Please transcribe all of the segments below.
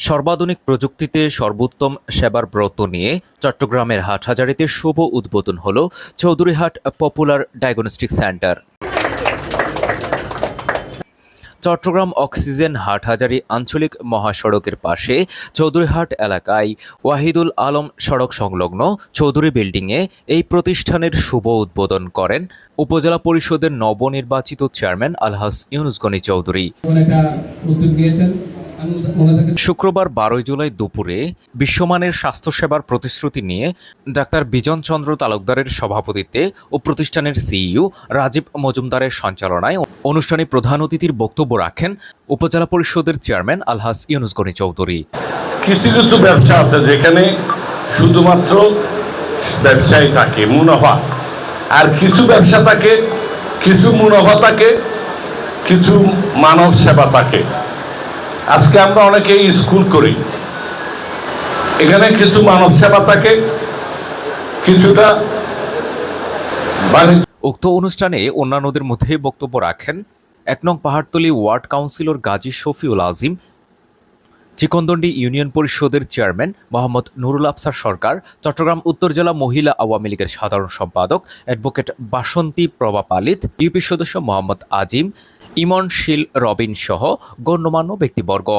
সর্বাধুনিক প্রযুক্তিতে সর্বোত্তম সেবার ব্রত নিয়ে চট্টগ্রামের হাটহাজারীতে শুভ উদ্বোধন হল Chowdhuryhat popular diagnostic centre. Chattogram Oxygen Hathazari আঞ্চলিক মহাসড়কের পাশে চৌধুরীহাট এলাকায় ওয়াহিদুল আলম সড়ক সংলগ্ন চৌধুরী বিল্ডিংয়ে এই প্রতিষ্ঠানের শুভ উদ্বোধন করেন উপজেলা পরিষদের নবনির্বাচিত চেয়ারম্যান আলহাজ ইউনুস গনি চৌধুরী। শুক্রবার 12 জুলাই দুপুরে বিশ্বমানের স্বাস্থ্যসেবার প্রতিশ্রুতি নিয়ে ডাক্তার বিজন চন্দ্র তালুকদারের সভাপতিত্বে ও প্রতিষ্ঠানের সিইও রাজীব মজুমদারের সঞ্চালনায় অনুষ্ঠানে প্রধান অতিথির বক্তব্য রাখেন উপজেলা পরিষদের চেয়ারম্যান আলহাজ ইউনুস গনি চৌধুরী। কিছু কিছু ব্যবসা আছে যেখানে শুধুমাত্র ব্যবসায়ী থাকে, মুনাফা, আর কিছু ব্যবসা থাকে, কিছু মুনাফা থাকে, কিছু মানব সেবা থাকে। আজকে আমরা অনেকে স্কুল করি, এখানে কিছু মানব সেবা থাকে, কিছুটা উক্ত অনুষ্ঠানে অন্যান্যদের মধ্যে বক্তব্য রাখেন 1 নং পাহাড়তলী ওয়ার্ড কাউন্সিলর গাজী শফিউল আজিম, চিকনদন্ডি ইউনিয়ন পরিষদের চেয়ারম্যান মোহাম্মদ নুরুল আফসার সরকার, চট্টগ্রাম উত্তর জেলা মহিলা আওয়ামী লীগের সাধারণ সম্পাদক অ্যাডভোকেট বাসন্তী প্রভা পালিত, ইউপি সদস্য মোহাম্মদ আজিম, ইমন শীল রবিন সহ গণ্যমান্য ব্যক্তিবর্গ।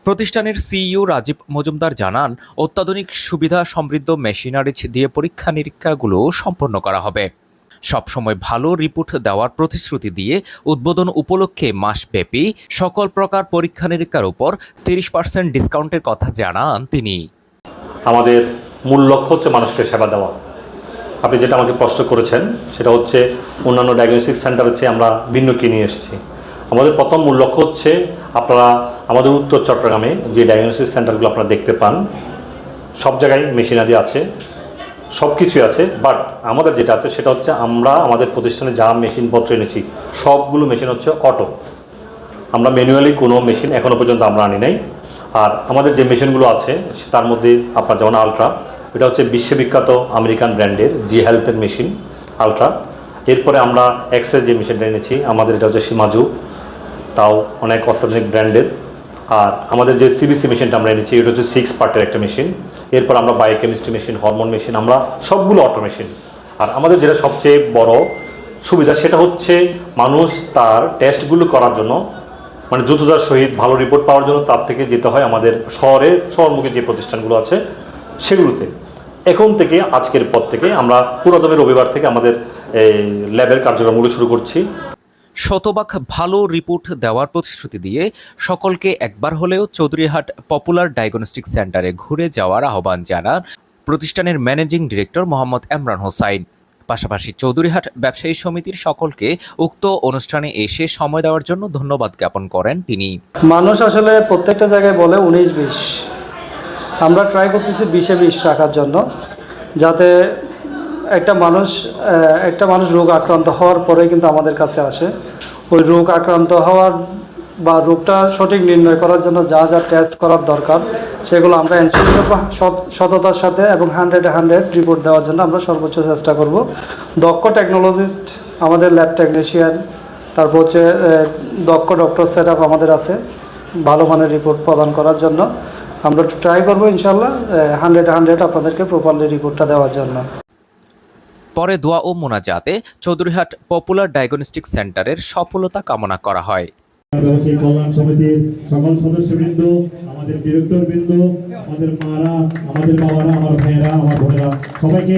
প্রতিষ্ঠানের সিইও রাজীব মজুমদার জানান, অত্যাধুনিক সুবিধা সমৃদ্ধ মেশিনারিজ দিয়ে পরীক্ষা নিরীক্ষাগুলো সম্পন্ন করা হবে। সবসময় ভালো রিপোর্ট দেওয়ার প্রতিশ্রুতি দিয়ে উদ্বোধন উপলক্ষে মাসব্যাপী সকল প্রকার পরীক্ষা নিরীক্ষার উপর 30% ডিসকাউন্টের কথা জানান তিনি। আমাদের মূল লক্ষ্য হচ্ছে মানুষকে সেবা দেওয়া। আপনি যেটা আমাকে প্রশ্ন করেছেন সেটা হচ্ছে অন্যান্য ডায়াগনস্টিক সেন্টারের চেয়ে আমরা ভিন্ন কি নিয়ে এসেছি। আমাদের প্রথম মূল লক্ষ্য হচ্ছে আপনারা আমাদের উত্তর চট্টগ্রামে যে ডায়াগনস্টিক সেন্টারগুলো আপনারা দেখতে পান, সব জায়গায় মেশিনারি আছে, সব কিছুই আছে, বাট আমাদের যেটা আছে সেটা হচ্ছে আমরা আমাদের প্রতিষ্ঠানে যা মেশিনপত্র এনেছি সবগুলো মেশিন হচ্ছে অটো। আমরা ম্যানুয়ালি কোনো মেশিন এখনও পর্যন্ত আমরা আনি নাই। আর আমাদের যে মেশিনগুলো আছে তার মধ্যে আপনার যেমন আলট্রা, এটা হচ্ছে বিশ্ববিখ্যাত আমেরিকান ব্র্যান্ডের জি হেলথের মেশিন আলট্রা। এরপরে আমরা এক্সরে যে মেশিনটা এনেছি আমাদের এটা হচ্ছে সিমাজু, তাও অনেক অত্যাধুনিক ব্র্যান্ডের। আর আমাদের যে সিবিসি মেশিনটা আমরা এনেছি এটা হচ্ছে 6 পার্টের একটা মেশিন। এরপর আমরা বায়োকেমিস্ট্রি মেশিন, হরমোন মেশিন, আমরা সবগুলো অটো মেশিন। আর আমাদের যেটা সবচেয়ে বড় সুবিধা সেটা হচ্ছে মানুষ তার টেস্টগুলো করার জন্য, মানে দ্রুততার সহিত ভালো রিপোর্ট পাওয়ার জন্য তার থেকে যেতে হয় আমাদের শহরমুখী যে প্রতিষ্ঠানগুলো আছে সেগুলোতে। এখন থেকে আজকের পর থেকে আমরা পুরোদমে রবিবার থেকে আমাদের এই ল্যাবের কার্যক্রমগুলো শুরু করছি। শতভাগ ভালো রিপোর্ট দেওয়ার প্রতিশ্রুতি দিয়ে সকলকে একবার হলেও চৌধুরীহাট পপুলার ডায়াগনস্টিক সেন্টারে ঘুরে যাওয়ার আহ্বান জানান প্রতিষ্ঠানের managing director Mohammad Emran Hossain. পাশাপাশি চৌধুরীহাট ব্যবসায়ী সমিতির সকলকে উক্ত অনুষ্ঠানে এসে সময় দেওয়ার জন্য ধন্যবাদ জ্ঞাপন করেন তিনি। মানুষ আসলে প্রত্যেকটা জায়গায় বলে 19-20, আমরা ট্রাই করতেছি 20-20 রাখার জন্য, যাতে একটা মানুষ রোগ আক্রান্ত হওয়ার পরে কিন্তু আমাদের কাছে আসে। ওই রোগ আক্রান্ত হওয়ার বা রোগটা সঠিক নির্ণয় করার জন্য যা যা টেস্ট করার দরকার সেগুলো আমরা সততার সাথে এবং 100-100 রিপোর্ট দেওয়ার জন্য আমরা সর্বোচ্চ চেষ্টা করব। দক্ষ টেকনোলজিস্ট, আমাদের ল্যাব টেকনিশিয়ান, তারপর হচ্ছে দক্ষ ডক্টর সেট আপ আমাদের আছে ভালো মানের রিপোর্ট প্রদান করার জন্য। আমরা ট্রাই করবো ইনশাল্লাহ 100-100 আপনাদেরকে প্রপারলি রিপোর্টটা দেওয়ার জন্য। পরে দোয়া ও মোনাজাতে চৌধুরীহাট পপুলার ডায়াগনস্টিক সেন্টারের সফলতা কামনা করা হয়। ব্যবসায়ী কল্যাণ সমিতির সকল সদস্যবৃন্দ, আমাদের ডিরেক্টর বৃন্দ, আমাদের মারা, আমাদের বাবারা, আমার ভাইয়েরা, আমার বোনেরা, সবাইকে